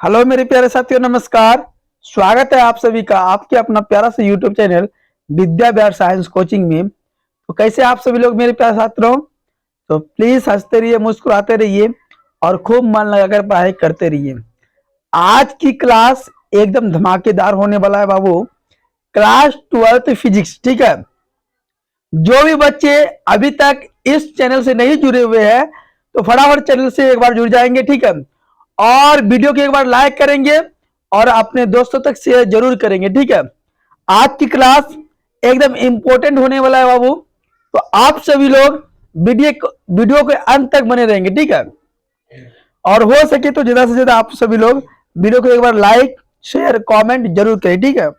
Hello मेरे प्यारे साथियों, नमस्कार। स्वागत है आप सभी का आपके अपना प्यारा सा YouTube channel Vidya Vihar science coaching में। तो कैसे आप सभी लोग मेरे प्यारे छात्रों? तो प्लीज हंसते रहिए, मुस्कुराते रहिए और खूब मन लगाकर पढ़ाई करते रहिए। आज की क्लास एकदम धमाकेदार होने वाला है बाबू। क्लास 12th फिजिक्स, ठीक है। जो भी बच्चे अभी तक इस चैनल से नहीं जुड़े हुए हैं तो फटाफट चैनल से एक बार जुड़ जाएंगे, ठीक है। और वीडियो को एक बार लाइक करेंगे और अपने दोस्तों तक शेयर जरूर करेंगे, ठीक है। आज की क्लास एकदम इंपॉर्टेंट होने वाला है बाबू। तो आप सभी लोग वीडियो के अंत तक बने रहेंगे, ठीक है। और हो सके तो ज्यादा से ज्यादा आप सभी लोग वीडियो को एक बार लाइक शेयर कमेंट जरूर करें, ठीक है।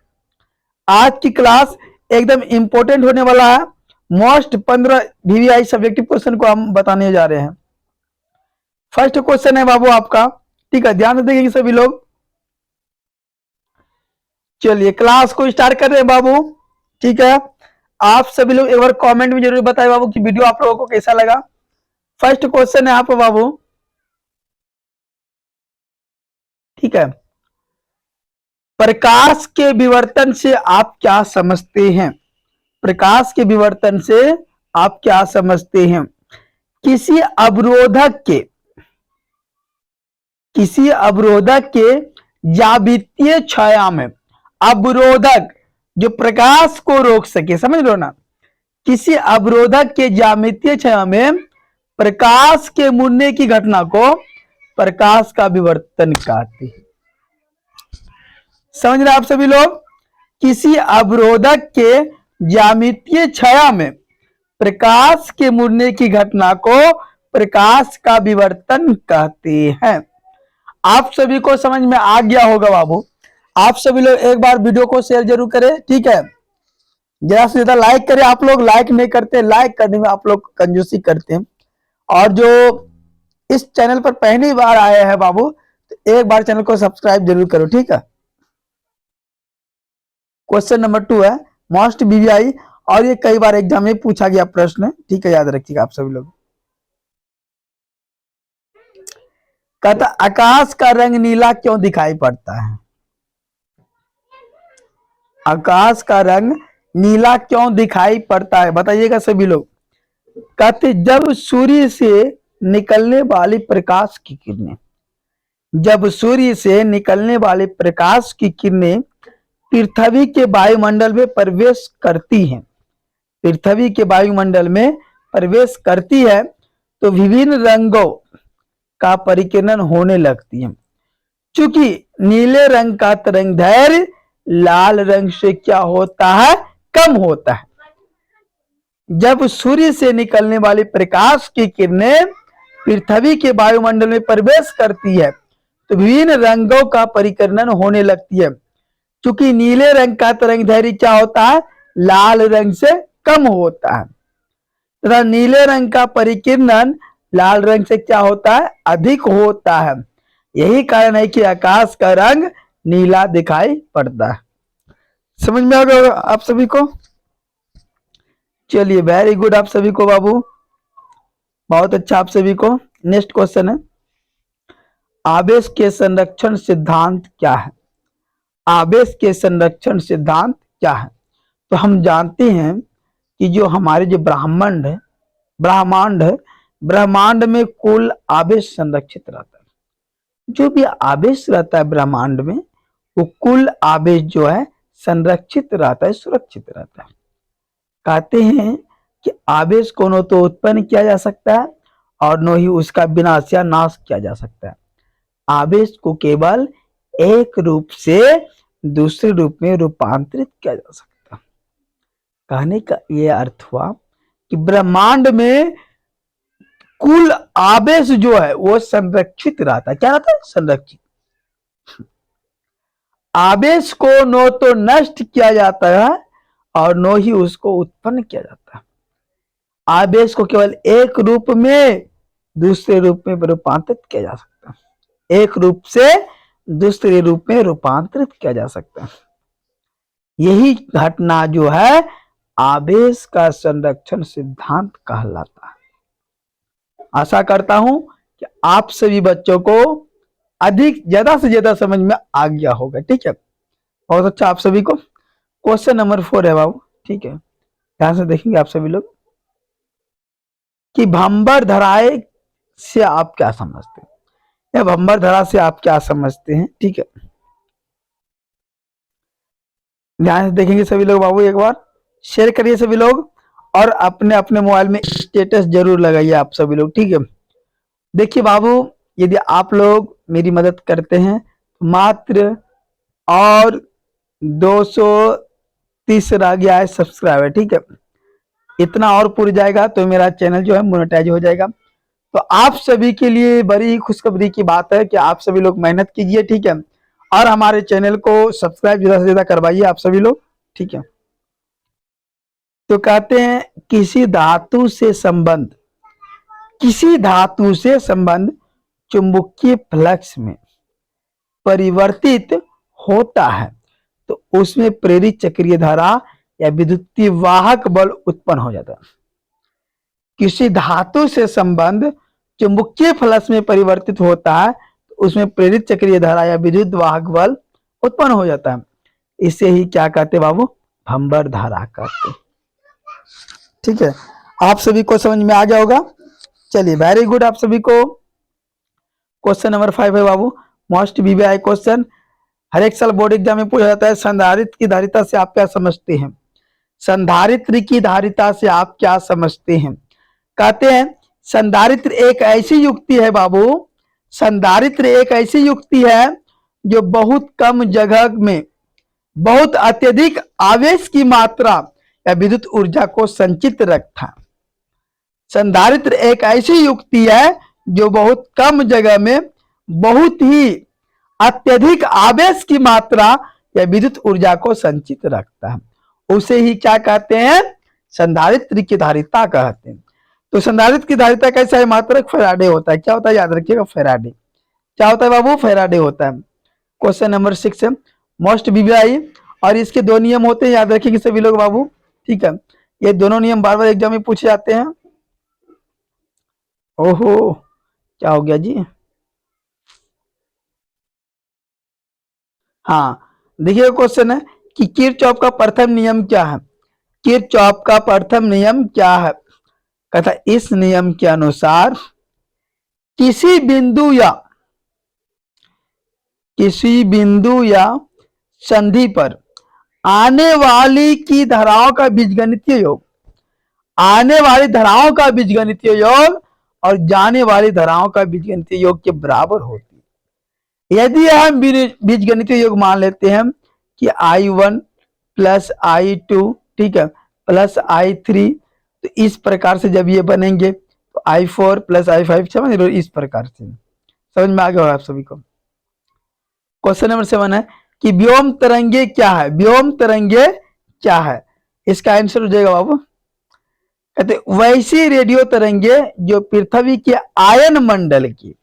आज की क्लास एकदम इंपॉर्टेंट होने वाला है। मोस्ट 15 VVI सब्जेक्टिव क्वेश्चन को हम बताने जा रहे हैं। फर्स्ट क्वेश्चन है बाबू आपका, ठीक है। ध्यान से देखेंगे सभी लोग। चलिए क्लास को स्टार्ट कर रहे हैं बाबू, ठीक है। आप सभी लोग एक बार कमेंट में जरूर बताएं बाबू कि वीडियो आप लोगों को कैसा लगा। फर्स्ट क्वेश्चन है आप बाबू, ठीक है। प्रकाश के विवर्तन से आप क्या समझते हैं? प्रकाश के विवर्तन से आप क्या समझते हैं? किसी अवरोधक के ज्यामितीय छाया में, अवरोधक जो प्रकाश को रोक सके, समझ लो ना। किसी अवरोधक के ज्यामितीय छाया में प्रकाश के मुड़ने की घटना को प्रकाश का विवर्तन कहते हैं। समझ रहे आप सभी लोग? किसी अवरोधक के ज्यामितीय छाया में प्रकाश के मुड़ने की घटना को प्रकाश का विवर्तन कहते हैं। आप सभी को समझ में आ गया होगा बाबू। आप सभी लोग एक बार वीडियो को शेयर जरूर करें, ठीक है। ज्यादा से ज्यादा लाइक करें। आप लोग लाइक नहीं करते, लाइक करने में आप लोग कंजूसी करते हैं। और जो इस चैनल पर पहली बार आए हैं बाबू, तो एक बार चैनल को सब्सक्राइब जरूर करो, ठीक है। क्वेश्चन नंबर 2 है मोस्ट VVI, और ये कई बार एग्जाम में पूछा गया प्रश्न, ठीक है, याद रखिएगा आप सभी लोग। कहता आकाश का रंग नीला क्यों दिखाई पड़ता है? आकाश का रंग नीला क्यों दिखाई पड़ता है, बताइएगा सभी लोग। कहते जब सूर्य से निकलने वाली प्रकाश की किरणें, जब सूर्य से निकलने वाली प्रकाश की किरणें पृथ्वी के वायुमंडल में प्रवेश करती हैं, पृथ्वी के वायुमंडल में प्रवेश करती है तो विभिन्न रंगों का परिकिरण होने लगती है। चूंकि नीले रंग का तरंगदैर्घ्य लाल रंग से क्या होता है? कम होता है। जब सूर्य से निकलने वाली प्रकाश की किरणें पृथ्वी के वायुमंडल में प्रवेश करती है तो विभिन्न रंगों का परिकिरण होने लगती है। चूंकि नीले रंग का तरंगदैर्घ्य क्या होता है? लाल रंग से कम होता है तथा नीले रंग का परिकिरण लाल रंग से क्या होता है? अधिक होता है। यही कारण है कि आकाश का रंग नीला दिखाई पड़ता है। समझ में आ गया आप सभी को? चलिए वेरी गुड आप सभी को बाबू, बहुत अच्छा आप सभी को। नेक्स्ट क्वेश्चन है आवेश के संरक्षण सिद्धांत क्या है? आवेश के संरक्षण सिद्धांत क्या है? तो हम जानते हैं कि जो हमारे जो ब्रह्मांड है, ब्रह्मांड में कुल आवेश संरक्षित रहता है। जो भी आवेश रहता है ब्रह्मांड में, वो कुल आवेश जो है संरक्षित रहता है, सुरक्षित रहता है। कहते हैं कि आवेश को न तो उत्पन्न किया जा सकता है और न ही उसका विनाश या नाश किया जा सकता है। आवेश को केवल एक रूप से दूसरे रूप में रूपांतरित किया जा सकता है। कहने का यह अर्थ हुआ कि ब्रह्मांड में कुल आवेश जो है वो संरक्षित रहता है। क्या रहता है? संरक्षित। आवेश को न तो नष्ट किया जाता है और न ही उसको उत्पन्न किया जाता है। आवेश को केवल एक रूप में दूसरे रूप में रूपांतरित किया जा सकता है। एक रूप से दूसरे रूप में रूपांतरित किया जा सकता है। यही घटना जो है आवेश का संरक्षण सिद्धांत कहलाता है। आशा करता हूं कि आप सभी बच्चों को अधिक ज्यादा से ज्यादा समझ में आ गया होगा। ठीक है, बहुत अच्छा। आप सभी को क्वेश्चन नंबर 4 है बाबू। ठीक है, ध्यान से देखेंगे आप सभी लोग कि भंबर धराए से आप क्या समझते हैं, या भंबर धरा से आप क्या समझते हैं। ठीक है, ध्यान से देखेंगे सभी लोग बाबू, एक बार शेयर करिए सभी लोग, और अपने अपने मोबाइल में स्टेटस जरूर लगाइए आप सभी लोग। ठीक है, देखिए बाबू, यदि आप लोग मेरी मदद करते हैं तो मात्र और 230 रह गया है सब्सक्राइबर। ठीक है, इतना और पूरी जाएगा तो मेरा चैनल जो है मोनेटाइज हो जाएगा। तो आप सभी के लिए बड़ी ही खुशखबरी की बात है कि आप सभी लोग मेहनत कीजिए। ठीक है, और हमारे चैनल को सब्सक्राइब ज्यादा से ज्यादा करवाइए आप सभी लोग। ठीक है, तो कहते हैं किसी धातु से संबंध, किसी धातु से संबंध चुंबकीय फ्लक्स में परिवर्तित होता है तो उसमें प्रेरित चक्रीय धारा या विद्युतीय वाहक बल उत्पन्न हो जाता है। किसी धातु से संबंध चुंबकीय फ्लक्स में परिवर्तित होता है तो उसमें प्रेरित चक्रीय धारा या विद्युत वाहक बल उत्पन्न हो जाता है। इसे ही क्या कहते बाबू, भंबर धारा कहते। ठीक है, आप सभी को समझ में आ गया होगा। चलिए, वेरी गुड। आप सभी को क्वेश्चन नंबर 5 है बाबू, मोस्ट वीवीआई क्वेश्चन, हर एक साल बोर्ड एग्जाम में पूछा जाता है। संधारित्र की धारिता से आप क्या समझते हैं, संधारित्र की धारिता से आप क्या समझते हैं। कहते हैं संधारित्र एक ऐसी युक्ति है बाबू, संधारित्र एक ऐसी युक्ति है जो बहुत कम जगह में बहुत अत्यधिक आवेश की मात्रा या विद्युत ऊर्जा को संचित रखता है। संधारित्र एक ऐसी युक्ति है जो बहुत कम जगह में बहुत ही अत्यधिक आवेश की मात्रा या विद्युत ऊर्जा को संचित रखता है, उसे ही क्या कहते हैं, संधारित्र की धारिता कहते हैं। तो संधारित्र की धारिता कैसा है, मात्रक फैराडे होता है। क्या होता है, याद रखिएगा, फैराडे। क्या होता है बाबू, फैराडे होता है। क्वेश्चन नंबर 6 है मोस्ट वीवीआई, और इसके दो नियम होते हैं, याद रखिएगा सभी लोग बाबू। ठीक है, ये दोनों नियम बार बार एग्जाम में पूछे जाते हैं। ओहो, क्या हो गया जी। हाँ, देखिए क्वेश्चन है कि किरचॉफ का प्रथम नियम क्या है, किरचॉफ का प्रथम नियम क्या है। कहता इस नियम के अनुसार किसी बिंदु या संधि पर आने वाली की धाराओं का बीजगणितीय योग, आने वाली धाराओं का बीजगणितीय योग और जाने वाली धाराओं का बीजगणितीय योग के बराबर होती है। यदि हम बीजगणितीय योग मान लेते हैं कि I1 प्लस I2, ठीक है, प्लस I3, तो इस प्रकार से जब ये बनेंगे तो I4 प्लस I5, समझ लो, इस प्रकार से। समझ में आ गया आप सभी को। क्वेश्चन नंबर 7 है कि व्योम तरंगे क्या है, व्योम तरंगे क्या है। इसका आंसर हो जाएगा बाबू, कहते वैसी रेडियो तरंगे जो पृथ्वी के आयन मंडल की,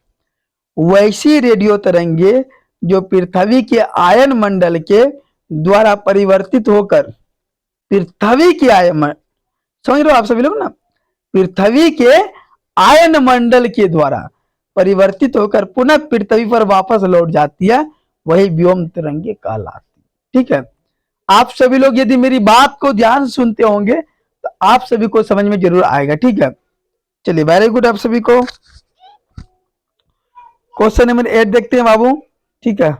वैसी रेडियो तरंगे जो पृथ्वी के आयन मंडल के द्वारा परिवर्तित होकर पृथ्वी के आयन, समझ रहे हो आप सभी लोग ना, पृथ्वी के आयन मंडल के द्वारा परिवर्तित होकर पुनः पृथ्वी पर वापस लौट जाती है, वही व्योम तरंगे कहलाती। ठीक है, आप सभी लोग यदि मेरी बात को ध्यान सुनते होंगे तो आप सभी को समझ में जरूर आएगा। ठीक है, चलिए, वेरी गुड। आप सभी को क्वेश्चन नंबर 8 देखते हैं बाबू। ठीक है,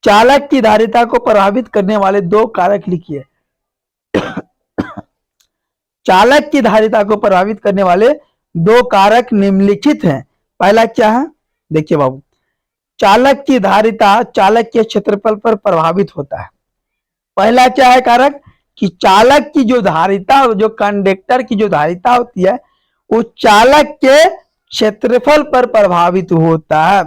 चालक की धारिता को प्रभावित करने वाले दो कारक लिखिए। चालक की धारिता को प्रभावित करने वाले दो कारक निम्नलिखित हैं। पहला क्या है, देखिए बाबू, चालक की धारिता चालक के क्षेत्रफल पर प्रभावित होता है। पहला क्या है कारक, कि चालक की जो धारिता, जो कंडक्टर की जो धारिता होती है वो चालक के क्षेत्रफल पर प्रभावित होता है।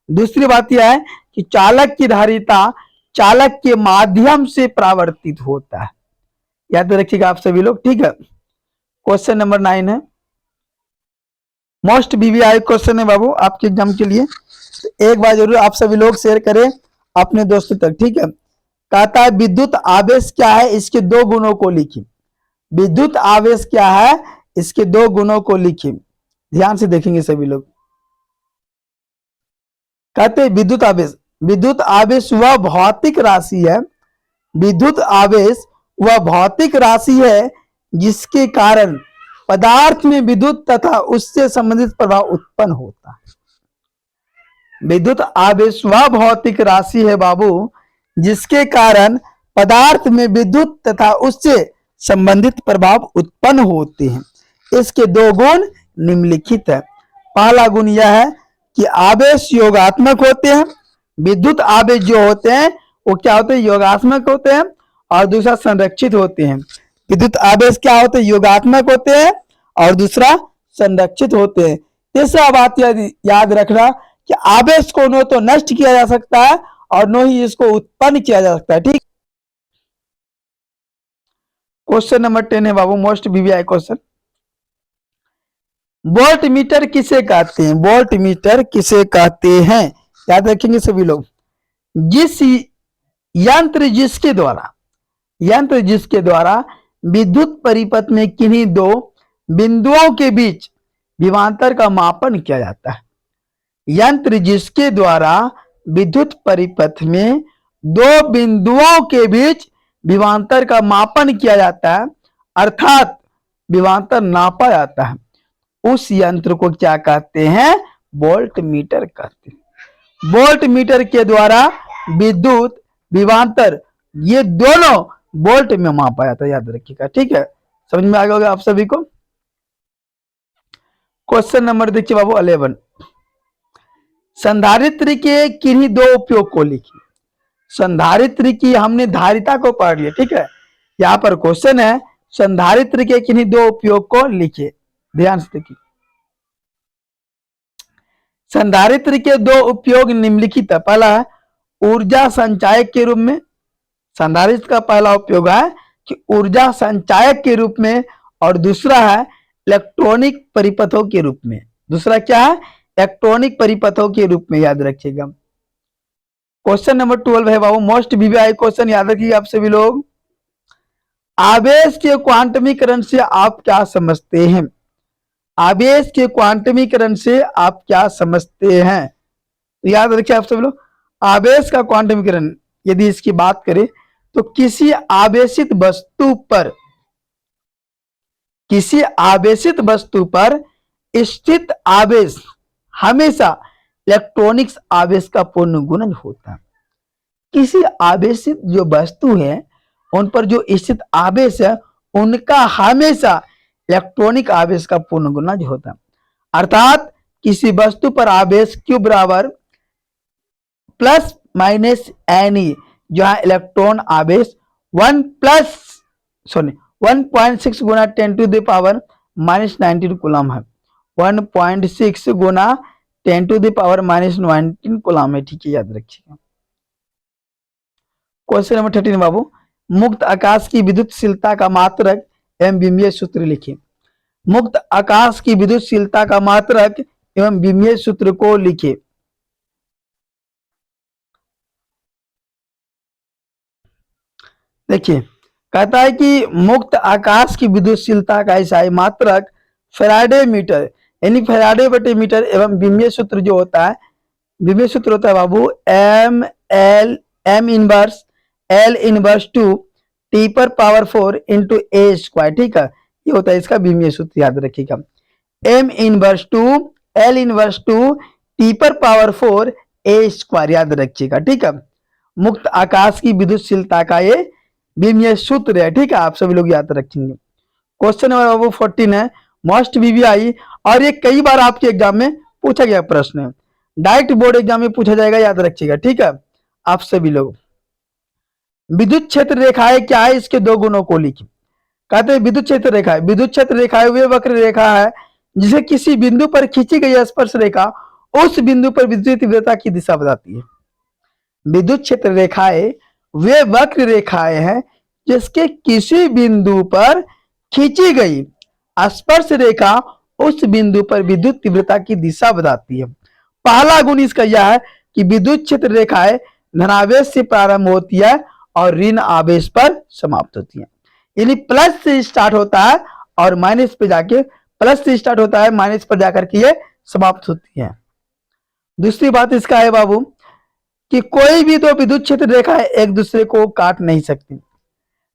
दूसरी बात यह है कि चालक की धारिता चालक के माध्यम से परावर्तित होता है। याद रखिएगा आप सभी लोग। ठीक है, क्वेश्चन नंबर 9 है मोस्ट वीवीआई क्वेश्चन है बाबू आपके एग्जाम के लिए, तो एक बार जरूर आप सभी लोग शेयर करें अपने दोस्तों तक। ठीक है, कहता है विद्युत आवेश क्या है, इसके दो गुणों को लिखिए। विद्युत आवेश क्या है, इसके दो गुणों को लिखिए। ध्यान से देखेंगे सभी लोग। कहते हैं विद्युत आवेश, विद्युत आवेश वह भौतिक राशि है, विद्युत आवेश वह भौतिक राशि है जिसके कारण पदार्थ में विद्युत तथा उससे संबंधित प्रभाव उत्पन्न होता है। विद्युत आवेश वह भौतिक राशि है बाबू जिसके कारण पदार्थ में विद्युत तथा उससे संबंधित प्रभाव उत्पन्न होते हैं। इसके दो गुण निम्नलिखित है। पहला गुण यह है कि आवेश योगात्मक होते हैं। विद्युत आवेश जो होते हैं वो क्या होते हैं, योगात्मक होते हैं। और दूसरा संरक्षित होते हैं। विद्युत आवेश क्या होते हैं, योगात्मक होते हैं और दूसरा संरक्षित होते हैं। तीसरा बात याद रखना कि आवेश को न तो नष्ट किया जा सकता है और न ही इसको उत्पन्न किया जा सकता है। ठीक। क्वेश्चन नंबर 10 है बाबू, most VVI question. Voltmeter किसे कहते हैं, वोल्ट मीटर किसे कहते हैं, याद रखेंगे सभी लोग। जिस यंत्र जिसके द्वारा विद्युत परिपथ में किन्हीं दो बिंदुओं के बीच विभवांतर का मापन किया जाता है। यंत्र जिसके द्वारा विद्युत परिपथ में दो बिंदुओं के बीच विभवांतर का मापन किया जाता है, अर्थात विभवांतर नापा जाता है, उस यंत्र को क्या कहते हैं, वोल्ट मीटर कहते हैं। वोल्ट मीटर के द्वारा विद्युत विभवांतर ये दोनों वोल्ट में मापा जाता है, याद रखिएगा। ठीक है, समझ में आ गया होगा आप सभी को। क्वेश्चन नंबर देखिए बाबू 11। संधारित्र के किन्हीं दो उपयोग को लिखिए। संधारित्र की हमने धारिता को पढ़ लिया। ठीक है, यहां पर क्वेश्चन है संधारित्र के किन्हीं दो उपयोग को लिखिए। ध्यान से देखिए। संधारित्र के दो उपयोग निम्नलिखित है। पहला है ऊर्जा संचायक के रूप में। संधारित्र का पहला उपयोग है कि ऊर्जा संचायक के रूप में, और दूसरा है इलेक्ट्रॉनिक परिपथों के रूप में। दूसरा क्या है, इलेक्ट्रॉनिक परिपथों के रूप में, याद रखिएगा। क्वेश्चन नंबर 12 है बाबू, मोस्ट वीवीआई क्वेश्चन, याद रखिए आप सभी लोग। आवेश के क्वांटमीकरण से आप क्या समझते हैं, आवेश के क्वांटमीकरण से आप क्या समझते हैं, याद रखिए आप सभी लोग। आवेश का क्वांटमीकरण यदि इसकी बात करें तो किसी आवेशित वस्तु पर स्थित आवेश हमेशा इलेक्ट्रॉनिक्स आवेश का पूर्ण गुणज होता है। किसी आवेशित जो वस्तु है उन पर जो स्थित आवेश है उनका हमेशा इलेक्ट्रॉनिक आवेश का पूर्ण गुणज होता है। अर्थात किसी वस्तु पर आवेश Q बराबर प्लस माइनस एन, जहां इलेक्ट्रॉन आवेश 1.6 गुना 10 to the power minus 19 coulomb है। 1.6 गुना 10 to the power minus 19 coulomb है। ठीक है, याद रखिएगा। क्वेश्चन नंबर 13 बाबू, मुक्त आकाश की विद्युतशीलता का मात्रक एवं विमीय सूत्र लिखिए। मुक्त आकाश की विद्युतशीलता का मात्रक एवं विमीय सूत्र को लिखिए। देखिए, कहता है कि मुक्त आकाश की विद्युतशीलता का इकाई मात्रक फैराडे मीटर यानी फैराडे बटे मीटर एवं विमीय सूत्र जो होता है, विमीय सूत्र होता है बाबू M inverse L inverse two T पर पावर 4 इंटू ए स्क्वायर। ठीक है, ये होता है इसका विमीय सूत्र, याद रखिएगा। M inverse two L inverse two T पर पावर 4 ए स्क्वायर, याद रखिएगा। ठीक है, मुक्त आकाश की विद्युतशीलता का ये विमीय सूत्र है। ठीक है, आप सभी लोग याद रखेंगे। क्वेश्चन नंबर बाबू 14 है, मोस्ट वीवीआई, और ये कई बार आपके एग्जाम में पूछा गया प्रश्न है, डायरेक्ट बोर्ड एग्जाम में पूछा जाएगा, याद रखिएगा। ठीक है, आप सभी लोग। विद्युत क्षेत्र रेखाएं क्या है, इसके दो गुणों को लिखिए। कहते हैं विद्युत क्षेत्र रेखाएं, विद्युत क्षेत्र रेखाएं वे वक्र रेखा है जिसे किसी बिंदु पर खींची गई स्पर्श रेखा उस बिंदु पर विद्युत तीव्रता की दिशा बताती है। विद्युत क्षेत्र रेखाएं वे वक्र रेखाएं हैं जिसके किसी बिंदु पर खींची गई स्पर्श रेखा उस बिंदु पर विद्युत तीव्रता की दिशा बताती है। पहला गुण इसका यह है कि विद्युत क्षेत्र रेखाएं धनावेश से प्रारंभ होती है और ऋण आवेश पर समाप्त होती है, यानी प्लस से स्टार्ट होता है और माइनस पे जाके प्लस से स्टार्ट होता है, माइनस पर जाकर के ये समाप्त होती है। दूसरी बात इसका है बाबू कि कोई भी दो विद्युत क्षेत्र रेखाएं एक दूसरे को काट नहीं सकती।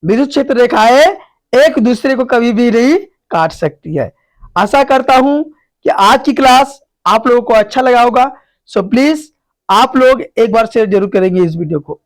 विद्युत क्षेत्र रेखाएं एक दूसरे को कभी भी नहीं काट सकती है। आशा करता हूं कि आज की क्लास आप लोगों को अच्छा लगा होगा। सो प्लीज आप लोग एक बार शेयर जरूर करेंगे इस वीडियो को।